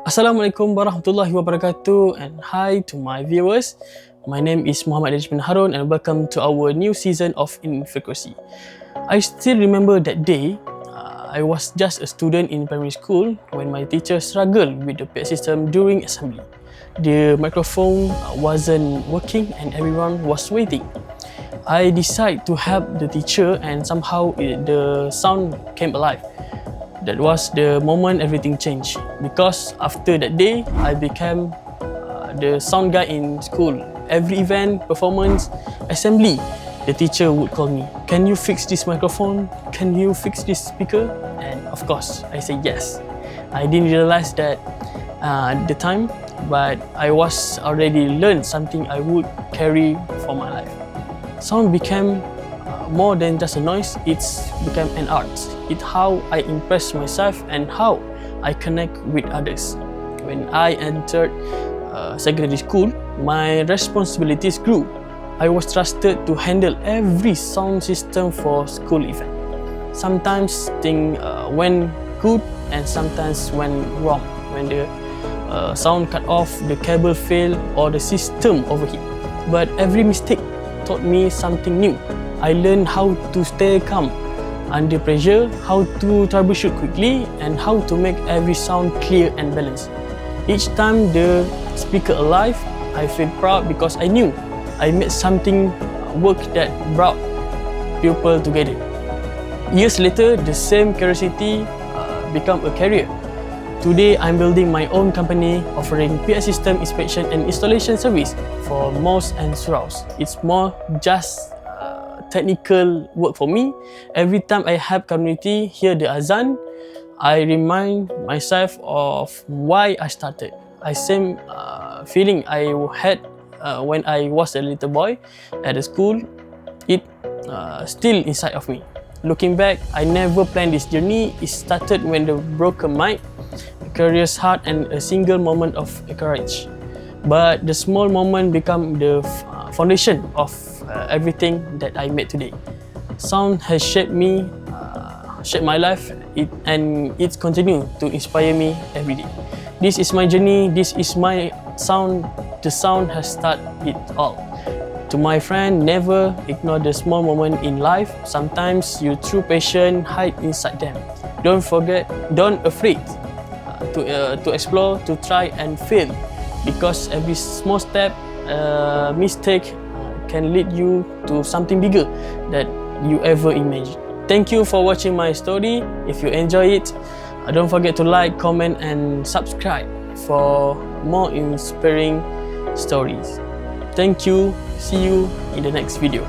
Assalamualaikum warahmatullahi wabarakatuh, and hi to my viewers. My name is Danish bin Haron and welcome to our new season of Infrequency. I still remember that day. I was just a student in primary school when my teacher struggled with the PA system during assembly. The microphone wasn't working and everyone was waiting. I decided to help the teacher and somehow the sound came alive. That was the moment everything changed, because after that day, I became the sound guy in school. Every event, performance, assembly, the teacher would call me. Can you fix this microphone? Can you fix this speaker? And of course, I say yes. I didn't realize that at the time, but I was already learned something I would carry for my life. Sound became more than just a noise, it's become an art. It's how I impress myself and how I connect with others. When I entered secondary school, my responsibilities grew. I was trusted to handle every sound system for school event. Sometimes things went good and sometimes went wrong. When the sound cut off, the cable failed, or the system overheat. But every mistake taught me something new. I learned how to stay calm under pressure, how to troubleshoot quickly, and how to make every sound clear and balanced. Each time the speaker alive, I feel proud because I knew I made something work that brought people together. Years later, the same curiosity became a career. Today, I'm building my own company offering PA system inspection and installation service for mosques and suraus. It's more just technical work for me. Every time I help community hear the azan, I remind myself of why I started. I same feeling I had when I was a little boy at the school. It still inside of me. Looking back, I never planned this journey. It started when the broken mic, a curious heart, and a single moment of courage. But the small moment become the foundation of everything that I made today. Sound has shaped me, shaped my life, and it continues to inspire me every day. This is my journey. This is my sound. The sound has started it all. To my friend, never ignore the small moment in life. Sometimes your true passion hide inside them. Don't forget. Don't afraid to explore, to try and fail, because every small step, mistake can lead you to something bigger that you ever imagined. Thank you for watching my story. If you enjoy it, don't forget to like, comment, and subscribe for more inspiring stories. Thank you. See you in the next video.